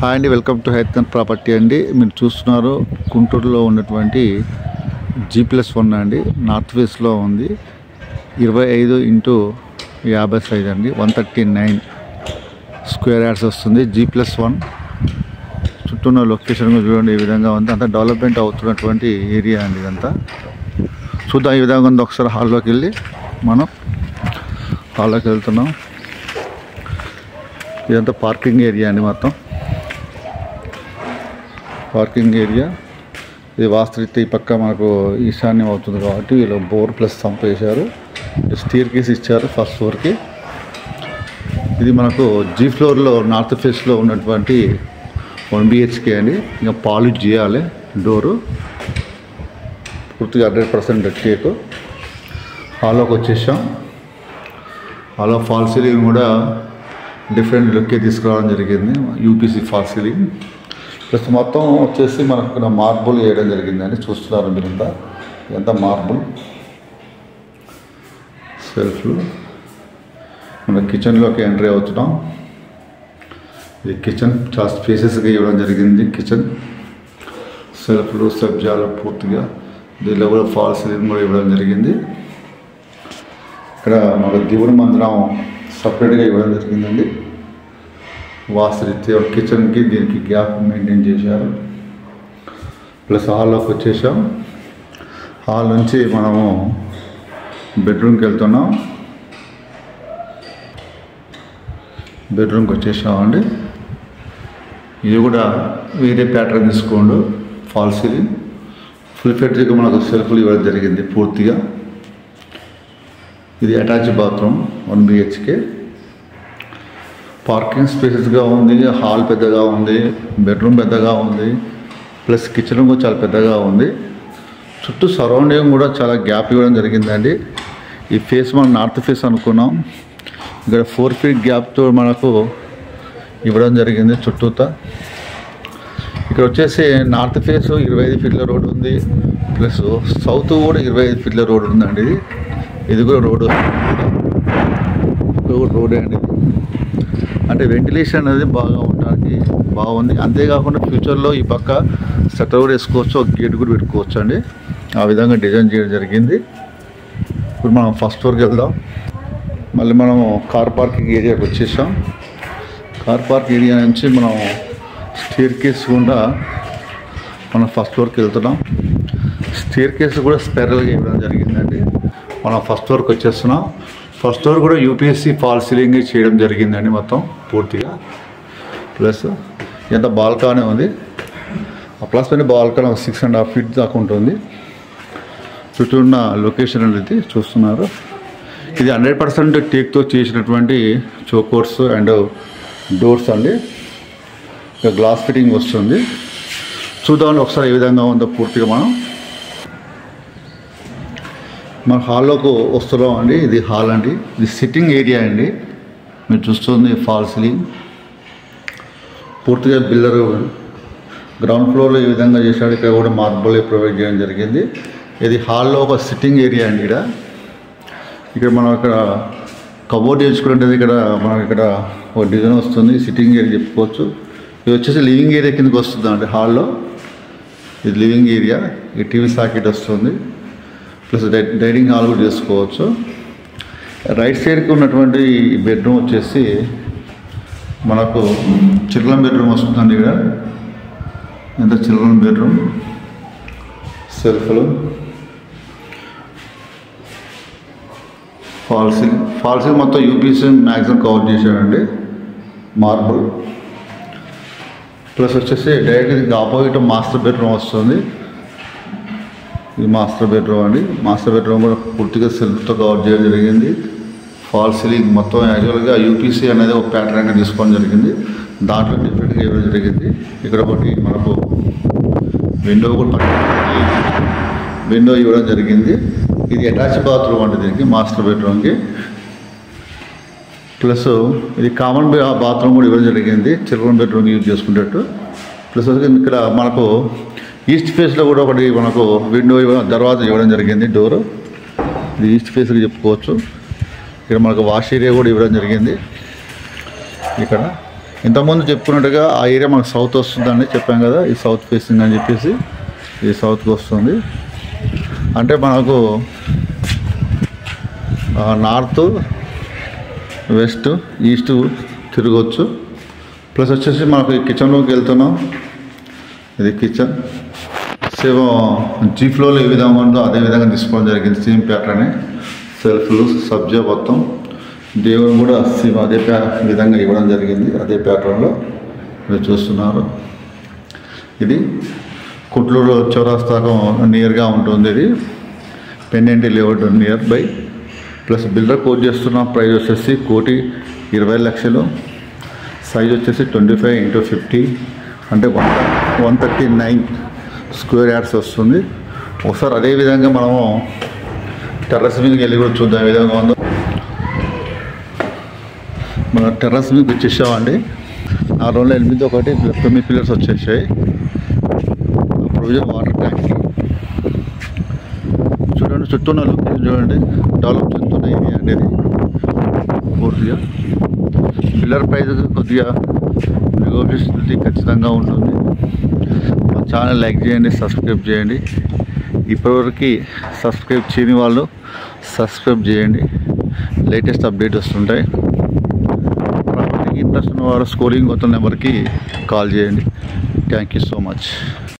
Hi అండి, welcome to హైతన్ property అండి. మీరు చూస్తున్నారు గుంటూరులో ఉన్నటువంటి G+1 అండి. నార్త్ వెస్ట్లో ఉంది. 25x50 సైజ్ అండి. 139 స్క్వేర్ యార్డ్స్ వస్తుంది. G+1 చుట్టూ ఉన్న లొకేషన్ చూడండి, ఈ విధంగా ఉంది. అంతా డెవలప్మెంట్ అవుతున్నటువంటి ఏరియా అండి ఇదంతా. చూద్దాం ఈ విధంగా ఉంది. ఒకసారి హాల్లోకి వెళ్ళి మనం హాల్లోకి వెళ్తున్నాం. ఇదంతా పార్కింగ్ ఏరియా అండి. మొత్తం పార్కింగ్ ఏరియా. ఇది వాస్తవిత ఈ పక్క మనకు ఈశాన్యం అవుతుంది కాబట్టి వీళ్ళు బోర్ ప్లస్ సంప్ వేశారు. స్టీర్ కేస్ ఇచ్చారు ఫస్ట్ ఫ్లోర్కి. ఇది మనకు G ఫ్లోర్లో నార్త్ ఫేస్లో ఉన్నటువంటి 1 BHK అండి. ఇంకా పాలిష్ చేయాలి డోరు పూర్తిగా 100% కేక్. హాల్లోకి వచ్చేసాం. హాల్లో ఫాల్ సీలింగ్ కూడా డిఫరెంట్ లుక్కే తీసుకురావడం జరిగింది. UPC ఫాల్ సీలింగ్ ప్లస్ మొత్తం వచ్చేసి మనకు ఇక్కడ మార్బుల్ వేయడం జరిగిందని చూస్తున్నారు మీరంతా. ఎంత మార్బుల్ సెల్ఫ్లు. మన కిచెన్లోకి ఎంట్రీ అవుతున్నాం. ఇది కిచెన్ చాలా స్పేసెస్గా ఇవ్వడం జరిగింది. కిచెన్ సెల్ఫ్లు సబ్జాలు పూర్తిగా దీనిలో కూడా ఫాల్ సీలింగ్ కూడా ఇవ్వడం జరిగింది. ఇక్కడ మన దేవుడి మందిరం సపరేట్గా ఇవ్వడం జరిగిందండి. వాస్తరీత్యా కిచెన్కి దీనికి గ్యాప్ మెయింటైన్ చేశారు. ప్లస్ హాల్లోకి వచ్చేసాం. హాల్ నుంచి మనము బెడ్రూమ్కి వెళ్తున్నాం. బెడ్రూమ్కి వచ్చేసామండి. ఇది కూడా వేరే ప్యాటర్న్ తీసుకోండు. ఫాల్ సీలింగ్ ఫుల్ ఫెడ్గా మనకు సెల్ఫ్లు ఇవ్వడం జరిగింది పూర్తిగా. ఇది అటాచ్ బాత్రూమ్ 1 BHK. పార్కింగ్ స్పేసెస్గా ఉంది. హాల్ పెద్దగా ఉంది. బెడ్రూమ్ పెద్దగా ఉంది. ప్లస్ కిచెన్ కూడా చాలా పెద్దగా ఉంది. చుట్టూ సరౌండింగ్ కూడా చాలా గ్యాప్ ఇవ్వడం జరిగిందండి. ఈ ఫేస్ మనం నార్త్ ఫేస్ అనుకున్నాం. ఇక్కడ 4 feet గ్యాప్తో మనకు ఇవ్వడం జరిగింది చుట్టూతా. ఇక్కడ వచ్చేసి నార్త్ ఫేస్ 25 feet రోడ్ ఉంది. ప్లస్ సౌత్ కూడా 25 feet రోడ్ ఉందండి. ఇది కూడా రోడ్ రోడే అండి. అంటే వెంటిలేషన్ అనేది బాగా ఉండడానికి బాగుంది. అంతేకాకుండా ఫ్యూచర్లో ఈ పక్క షట్టర్ కూడా వేసుకోవచ్చు, ఒక గేట్ కూడా పెట్టుకోవచ్చు అండి. ఆ విధంగా డిజైన్ చేయడం జరిగింది. ఇప్పుడు మనం ఫస్ట్ ఫ్లోర్కి వెళ్దాం. మళ్ళీ మనం కార్ పార్కింగ్ ఏరియాకి వచ్చేసాం. కార్ పార్క్ ఏరియా నుంచి మనం స్టీర్ కేస్ గుండా మనం ఫస్ట్ ఫ్లోర్కి వెళ్తున్నాం. స్టీర్ కేస్ కూడా స్పెరల్గా ఇవ్వడం జరిగిందండి. మనం ఫస్ట్ ఫ్లోర్కి వచ్చేస్తున్నాం. ఫస్ట్ ఫ్లోర్ కూడా UPSC ఫాల్ సీలింగ్ చేయడం జరిగిందండి మొత్తం పూర్తిగా. ప్లస్ ఎంత బాల్కనీ ఉంది. ఆ ప్లస్ పైన బాల్కనీ 6.5 feet దాకా ఉంటుంది. చుట్టూ ఉన్న లొకేషన్ అనేది చూస్తున్నారు. ఇది 100% టేక్తో చేసినటువంటి చోకోర్స్ అండ్ డోర్స్ అండి. ఇక గ్లాస్ ఫిట్టింగ్ వస్తుంది. చూద్దామండి ఒకసారి ఏ విధంగా ఉందో పూర్తిగా. మన హాల్లోకి వస్తున్నాం అండి. ఇది హాల్ అండి. ఇది సిట్టింగ్ ఏరియా అండి. మీరు చూస్తుంది ఫాల్ సీలింగ్ పూర్తిగా బిల్లరు గ్రౌండ్ ఫ్లోర్లో ఈ విధంగా చేశాడు. ఇక్కడ కూడా మార్బుల్ ప్రొవైడ్ చేయడం జరిగింది. ఇది హాల్లో ఒక సిట్టింగ్ ఏరియా అండి. ఇక్కడ మనం ఇక్కడ కబోర్డ్ వేసుకుంటే ఇక్కడ మనకి ఇక్కడ ఒక డిజైన్ వస్తుంది. సిట్టింగ్ ఏరియా చెప్పుకోవచ్చు. ఇది వచ్చేసి లివింగ్ ఏరియా కిందకి వస్తుంది అండి. హాల్లో ఇది లివింగ్ ఏరియా. ఈ టీవీ సాకెట్ వస్తుంది. ప్లస్ డైనింగ్ హాల్ కూడా చేసుకోవచ్చు. రైట్ సైడ్కి ఉన్నటువంటి బెడ్రూమ్ వచ్చేసి మనకు చిల్డ్రన్ బెడ్రూమ్ వస్తుందండి. ఇక్కడ ఎంత చిల్డ్రన్ బెడ్రూమ్ సెల్ఫ్లు ఫాల్ సీలింగ్ మొత్తం UPC మ్యాక్సిమం కవర్ చేశాడండి. మార్బుల్ ప్లస్ వచ్చేసి డైరెక్ట్ ఇది ఆపోజిట్ మాస్టర్ బెడ్రూమ్ వస్తుంది. ఇది మాస్టర్ బెడ్రూమ్ అండి. మాస్టర్ బెడ్రూమ్ కూడా పూర్తిగా సెల్ఫ్తో కవర్ చేయడం జరిగింది. ఫాల్ సీలింగ్ మొత్తం యాక్చువల్గా UPC అనేది ఒక ప్యాటర్న్గా తీసుకోవడం జరిగింది. దాంట్లో డిఫరెంట్గా ఇవ్వడం జరిగింది. ఇక్కడ ఒకటి మనకు విండో కూడా విండో ఇవ్వడం జరిగింది. ఇది అటాచ్ బాత్రూమ్ అండి దీనికి మాస్టర్ బెడ్రూమ్కి. ప్లస్ ఇది కామన్ బాత్రూమ్ కూడా ఇవ్వడం జరిగింది చిల్డ్రన్ బెడ్రూమ్కి యూజ్ చేసుకునేటట్టు. ప్లస్ ఇక్కడ మనకు ఈస్ట్ ఫేస్లో కూడా ఒకటి మనకు విండో దర్వాజా ఇవ్వడం జరిగింది. డోరు ఇది ఈస్ట్ ఫేస్కి చెప్పుకోవచ్చు. ఇక్కడ మనకు వాష్ ఏరియా కూడా ఇవ్వడం జరిగింది. ఇక్కడ ఇంతకుముందు చెప్పుకున్నట్టుగా ఆ ఏరియా మనకు సౌత్ వస్తుందని చెప్పాం కదా, ఈ సౌత్ ఫేసింగ్ అని చెప్పేసి ఇది సౌత్కి వస్తుంది. అంటే మనకు నార్త్, వెస్ట్, ఈస్ట్ తిరగవచ్చు. ప్లస్ వచ్చేసి మనకు కిచెన్లోకి వెళ్తున్నాం. ఇది కిచెన్. సేమ్ జీ ఫ్లోర్లో ఏ విధంగా ఉందో అదే విధంగా తీసుకోవడం జరిగింది. సేమ్ ప్యాటర్నే, సెల్ఫ్లు, సబ్జా మొత్తం. దేవుడు కూడా సేమ్ అదే విధంగా ఇవ్వడం జరిగింది. అదే ప్యాటర్న్లో మీరు చూస్తున్నారు. ఇది కుట్లూరు చౌరస్తాకు నియర్గా ఉంటుంది. ఇది పెన్నెంటి layout nearby. Plus builder quote చేస్తున్న ప్రైస్ వచ్చేసి 1,20,00,000. సైజ్ వచ్చేసి 25x50 అంటే 139 స్క్వేర్ యార్డ్స్ వస్తుంది. ఒకసారి అదే విధంగా మనము టెర్రస్ మీదకి వెళ్ళి కూడా చూద్దాం ఏ విధంగా ఉందో. మన టెర్రస్ మీదకి వచ్చేసామండి. 4 ఒకటి 9 పిల్లర్స్ వచ్చేసాయి. ప్రొవిజన్ వాటర్ ట్యాంక్ చూడండి. చుట్టూ ఉన్న లొకేషన్ చూడండి, డెవలప్ చెందుతున్న ఏరియా అనేది పూర్తిగా. పిల్లర్ ప్రైస్ కొద్దిగా నెగోషియబిలిటీ ఖచ్చితంగా ఉంటుంది. మా ఛానల్ లైక్ చేయండి, సబ్స్క్రైబ్ చేయండి. ఇప్పటివరకు సబ్స్క్రైబ్ చేయని వాళ్ళు సబ్స్క్రైబ్ చేయండి. లేటెస్ట్ అప్డేట్ వస్తుంటాయి. ప్రాపర్టీకి ఇంట్రెస్ట్ ఉన్నవారు స్కోరింగ్ కొత్త నెంబర్కి కాల్ చేయండి. Thank you so much.